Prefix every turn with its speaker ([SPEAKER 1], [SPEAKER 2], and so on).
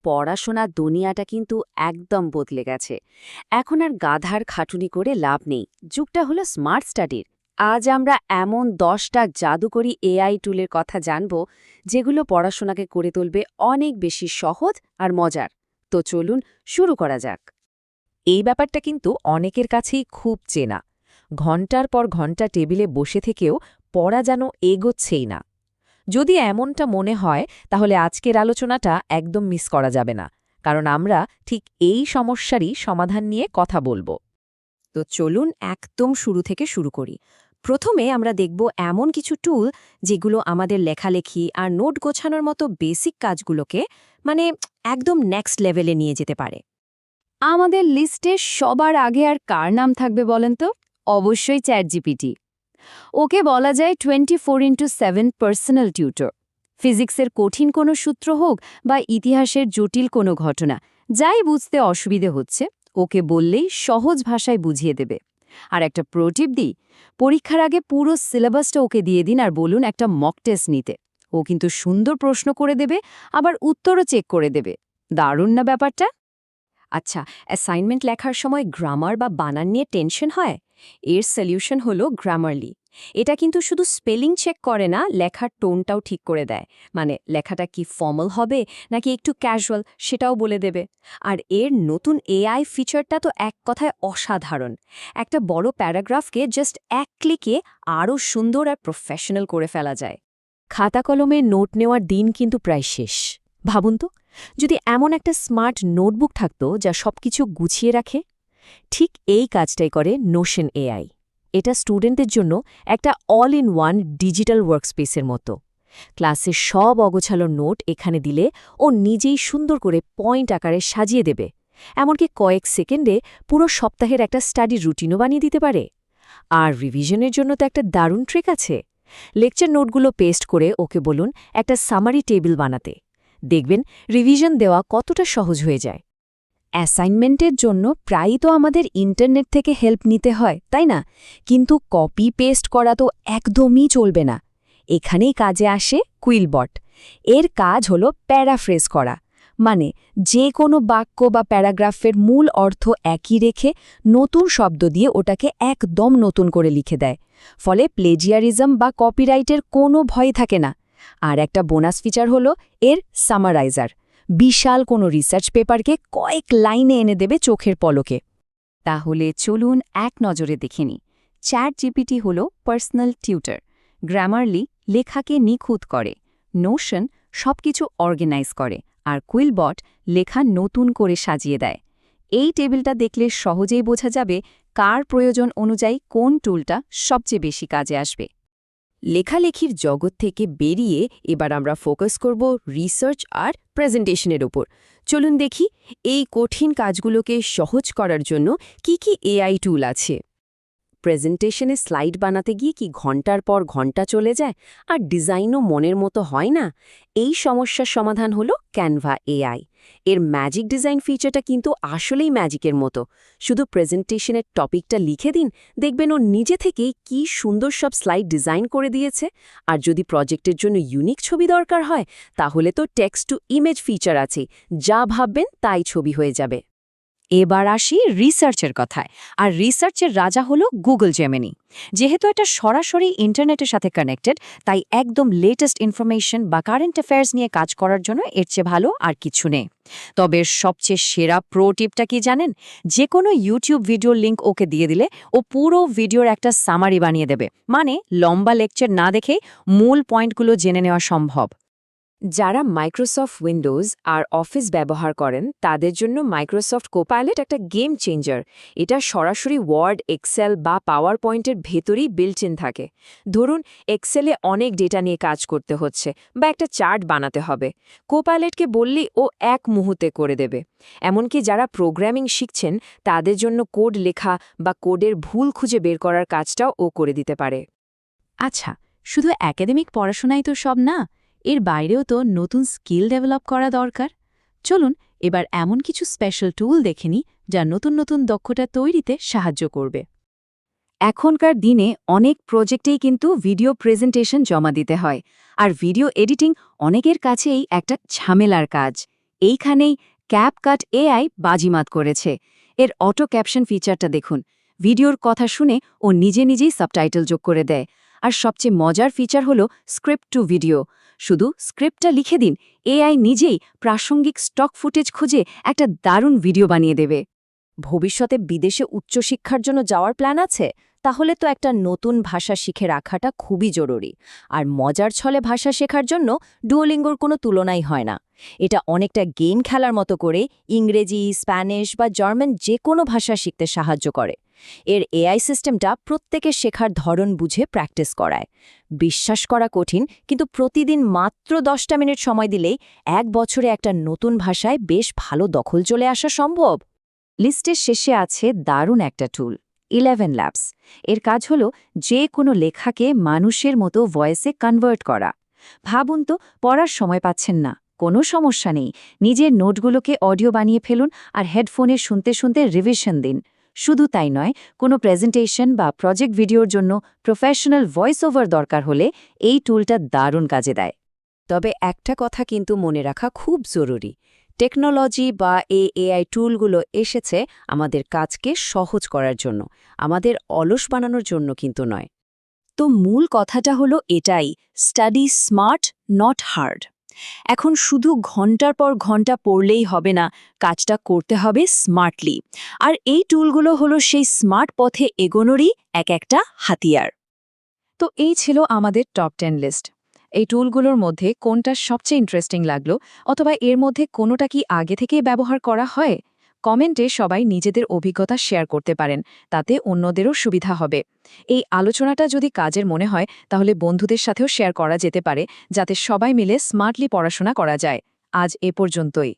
[SPEAKER 1] পড়াশোনার দুনিয়াটা কিন্তু একদম বদলে গেছে। এখন আর গাধার খাটুনি করে লাভ নেই, যুগটা হলো স্মার্ট স্টাডির। আজ আমরা এমন 10টা জাদুকরী এআই টুলের কথা জানব, যেগুলো পড়াশোনাকে করে তুলবে অনেক বেশি সহজ আর মজার। তো চলুন শুরু করা যাক।
[SPEAKER 2] এই ব্যাপারটা কিন্তু অনেকের কাছেই খুব চেনা। ঘণ্টার পর ঘণ্টা টেবিলে বসে থেকেও পড়া যেন এগোচ্ছেই না। যদি এমনটা মনে হয়, তাহলে আজকের আলোচনাটা একদম মিস করা যাবে না, কারণ আমরা ঠিক এই সমস্যারই সমাধান নিয়ে কথা বলবো।
[SPEAKER 3] তো চলুন একদম শুরু থেকে শুরু করি। প্রথমে আমরা দেখব এমন কিছু টুল যেগুলো আমাদের লেখালেখি আর নোট গোছানোর মতো বেসিক কাজগুলোকে মানে একদম নেক্সট লেভেলে নিয়ে যেতে পারে।
[SPEAKER 1] আমাদের লিস্টে সবার আগে আর কার নাম থাকবে বলেন তো? অবশ্যই চ্যাটজিপিটি। ওকে বলা যায় 24x7 পার্সোনাল টিউটর। ফিজিক্সের কঠিন কোনো সূত্র হোক বা ইতিহাসের জটিল কোনো ঘটনা, যাই বুঝতে অসুবিধে হচ্ছে, ওকে বললেই সহজ ভাষায় বুঝিয়ে দেবে। আর একটা প্রোটিপ দিই, পরীক্ষার আগে পুরো সিলেবাসটা ওকে দিয়ে দিন আর বলুন একটা মক টেস্ট নিতে। ও কিন্তু সুন্দর প্রশ্ন করে দেবে, আবার উত্তরও চেক করে দেবে। দারুণ না ব্যাপারটা?
[SPEAKER 3] আচ্ছা, অ্যাসাইনমেন্ট লেখার সময় গ্রামার বা বানান নিয়ে টেনশন হয়? এর সলিউশন হলো গ্রামারলি। এটা কিন্তু শুধু স্পেলিং চেক করে না, লেখার টোনটাও ঠিক করে দেয়। মানে লেখাটা কি ফর্মাল হবে নাকি একটু ক্যাজুয়াল সেটাও বলে দেবে। আর এর নতুন এআই ফিচারটা তো এক কথায় অসাধারণ। একটা বড় প্যারাগ্রাফকে জাস্ট এক ক্লিকে আরও সুন্দর আর প্রফেশনাল করে ফেলা যায়।
[SPEAKER 2] খাতা কলমে নোট নেওয়ার দিন কিন্তু প্রায় শেষ। ভাবুন তো, যদি এমন একটা স্মার্ট নোটবুক থাকতো যা সবকিছু গুছিয়ে রাখে। ঠিক এই কাজটাই করে নোশন এআই। এটা স্টুডেন্টদের জন্য একটা অল ইন ওয়ান ডিজিটাল ওয়ার্কস্পেসের মতো। ক্লাসের সব অগোছালো নোট এখানে দিলে ও নিজেই সুন্দর করে পয়েন্ট আকারে সাজিয়ে দেবে। এমনকি কয়েক সেকেন্ডে পুরো সপ্তাহের একটা স্টাডি রুটিনও বানিয়ে দিতে পারে। আর রিভিশনের জন্য তো একটা দারুণ ট্রিক আছে। লেকচার নোটগুলো পেস্ট করে ওকে বলুন একটা সামারি টেবিল বানাতে। দেখবেন রিভিশন দেওয়া কতটা সহজ হয়ে যায়।
[SPEAKER 1] অ্যাসাইনমেন্টের জন্য প্রায়ই তো আমাদের ইন্টারনেট থেকে হেল্প নিতে হয়, তাই না? কিন্তু কপি পেস্ট করা তো একদমই চলবে না। এখানেই কাজে আসে কুইলবট। এর কাজ হলো প্যারাফ্রেজ করা, মানে যে কোনো বাক্য বা প্যারাগ্রাফের মূল অর্থ একই রেখে নতুন শব্দ দিয়ে ওটাকে একদম নতুন করে লিখে দেয়। ফলে প্লেজিয়ারিজম বা কপিরাইটের কোনো ভয় থাকে না। আর একটা বোনাস ফিচার হলো এর সামারাইজার। বিশাল কোনো রিসার্চ পেপারকে কয়েক লাইনে এনে দেবে চোখের পলকে। তাহলে চলুন এক নজরে দেখে নিই। চ্যাটজিপিটি হল পার্সোনাল টিউটর। গ্রামারলি লেখাকে নিখুঁত করে। নোশন সবকিছু অর্গানাইজ করে। আর কুইলবট লেখা নতুন করে সাজিয়ে দেয়। এই টেবিলটা দেখলে সহজেই বোঝা যাবে কার প্রয়োজন অনুযায়ী কোন টুলটা সবচেয়ে বেশি কাজে আসবে।
[SPEAKER 3] লেখালেখির জগৎ থেকে বেরিয়ে এবার আমরা ফোকাস করব রিসার্চ আর প্রেজেন্টেশনের উপর। চলুন দেখি এই কঠিন কাজগুলোকে সহজ করার জন্য কি কি এআই টুল আছে।
[SPEAKER 1] প্রেজেন্টেশনে স্লাইড বানাতে গিয়ে কি ঘন্টার পর ঘন্টা চলে যায় আর ডিজাইনও মনের মতো হয় না? এই সমস্যার সমাধান হলো ক্যানভা এআই। এর ম্যাজিক ডিজাইন ফিচারটা কিন্তু আসলেই ম্যাজিকের মতো। শুধু প্রেজেন্টেশনের টপিকটা লিখে দিন, দেখবেন ও নিজে থেকেই কি সুন্দর সব স্লাইড ডিজাইন করে দিয়েছে। আর যদি প্রজেক্টের জন্য ইউনিক ছবি দরকার হয়, তাহলে তো টেক্সট টু ইমেজ ফিচার আছে, যা ভাববেন তাই ছবি হয়ে যাবে।
[SPEAKER 3] এবার আসি রিসার্চের কথায়। আর রিসার্চের রাজা হলো গুগল জেমিনি। যেহেতু এটা সরাসরি ইন্টারনেটের সাথে কানেক্টেড, তাই একদম লেটেস্ট ইনফরমেশন বা কারেন্ট অ্যাফেয়ার্স নিয়ে কাজ করার জন্য এর চেয়ে ভালো আর কিছু নেই। তবে সবচেয়ে সেরা প্রো টিপটা কি জানেন? যে কোনো ইউটিউব ভিডিওর লিঙ্ক ওকে দিয়ে দিলে ও পুরো ভিডিওর একটা সামারি বানিয়ে দেবে। মানে লম্বা লেকচার না দেখেই মূল পয়েন্টগুলো জেনে নেওয়া সম্ভব।
[SPEAKER 1] যারা মাইক্রোসফট উইন্ডোজ আর অফিস ব্যবহার করেন, তাদের জন্য মাইক্রোসফট কোপাইলট একটা গেম চেঞ্জার। এটা সরাসরি ওয়ার্ড, এক্সেল বা পাওয়ার পয়েন্টের ভেতরেই বিল্ট ইন থাকে। ধরুন এক্সেলে অনেক ডেটা নিয়ে কাজ করতে হচ্ছে বা একটা চার্ট বানাতে হবে, কোপাইলটকে বললেই ও এক মুহূর্তে করে দেবে। এমনকি যারা প্রোগ্রামিং শিখছেন, তাদের জন্য কোড লেখা বা কোডের ভুল খুঁজে বের করার কাজটাও ও করে দিতে পারে।
[SPEAKER 2] আচ্ছা, শুধু একাডেমিক পড়াশোনাই তো সব না, এর বাইরেও তো নতুন স্কিল ডেভেলপ করা দরকার। চলুন এবার এমন কিছু স্পেশাল টুল দেখে নিই যা নতুন নতুন দক্ষতা তৈরিতে সাহায্য করবে।
[SPEAKER 1] এখনকার দিনে অনেক প্রজেক্টেই কিন্তু ভিডিও প্রেজেন্টেশন জমা দিতে হয়, আর ভিডিও এডিটিং অনেকের কাছেই একটা ঝামেলার কাজ।
[SPEAKER 3] এইখানেই ক্যাপকাট এআই বাজিমাত করেছে। এর অটো ক্যাপশন ফিচারটা দেখুন, ভিডিওর কথা শুনে ও নিজে নিজেই সাবটাইটেল যোগ করে দেয়। আর সবচেয়ে মজার ফিচার হলো স্ক্রিপ্ট টু ভিডিও। শুধু স্ক্রিপ্টটা লিখে দিন, এআই নিজেই প্রাসঙ্গিক স্টক ফুটেজ খুঁজে একটা দারুণ ভিডিও বানিয়ে দেবে।
[SPEAKER 2] ভবিষ্যতে বিদেশে উচ্চশিক্ষার জন্য যাওয়ার প্ল্যান আছে? তাহলে তো একটা নতুন ভাষা শিখে রাখাটা খুবই জরুরি। আর মজার ছলে ভাষা শেখার জন্য ডুওলিঙ্গোর কোনো তুলনাই হয় না। এটা অনেকটা গেম খেলার মতো করে ইংরেজি, স্প্যানিশ বা জার্মান যে কোনো ভাষা শিখতে সাহায্য করে। এর এআই সিস্টেমটা প্রত্যেকের শেখার ধরন বুঝে প্র্যাকটিস করায়। বিশ্বাস করা কঠিন, কিন্তু প্রতিদিন মাত্র 10টা মিনিট সময় দিলেই 1 বছরে একটা নতুন ভাষায় বেশ ভালো দখল চলে আসা সম্ভব।
[SPEAKER 3] লিস্টের শেষে আছে দারুণ একটা টুল, 11 ল্যাবস। এর কাজ হলো যে কোনো লেখাকে মানুষের মতো ভয়েসে কনভার্ট করা। ভাবুন তো, পড়ার সময় পাচ্ছেন না, কোনো সমস্যা নেই, নিজের নোটগুলোকে অডিও বানিয়ে ফেলুন আর হেডফোনে শুনতে শুনতে রিভিশন দিন। শুধু তাই নয়, কোনো প্রেজেন্টেশন বা প্রজেক্ট ভিডিওর জন্য প্রফেশনাল ভয়েস ওভার দরকার হলে এই টুলটা দারুণ কাজে দেয়।
[SPEAKER 2] তবে একটা কথা কিন্তু মনে রাখা খুব জরুরি, টেকনোলজি বা এই এআই টুলগুলো এসেছে আমাদের কাজকে সহজ করার জন্য, আমাদের অলস বানানোর জন্য কিন্তু নয়।
[SPEAKER 3] তো মূল কথাটা হলো এটাই, স্টাডি স্মার্ট, নট হার্ড। এখন শুধু ঘন্টার পর ঘন্টা পড়লেই হবে না, কাজটা করতে হবে স্মার্টলি। আর এই টুলগুলো হলো সেই স্মার্ট পথে এগোনোরই এক একটা হাতিয়ার। তো এই ছিল আমাদের টপ 10 লিস্ট। এই টুলগুলোর মধ্যে কোনটা সবচেয়ে ইন্টারেস্টিং লাগলো, অথবা এর মধ্যে কোনোটা কি আগে থেকেই ব্যবহার করা হয়? কমেন্টে সবাই নিজেদের অভিজ্ঞতা শেয়ার করতে পারেন, তাতে অন্যদেরও সুবিধা হবে। এই আলোচনাটা যদি কাজের মনে হয় তাহলে বন্ধুদের সাথেও শেয়ার করা যেতে পারে, যাতে সবাই মিলে স্মার্টলি পড়াশোনা করা যায়। আজ এ পর্যন্তই।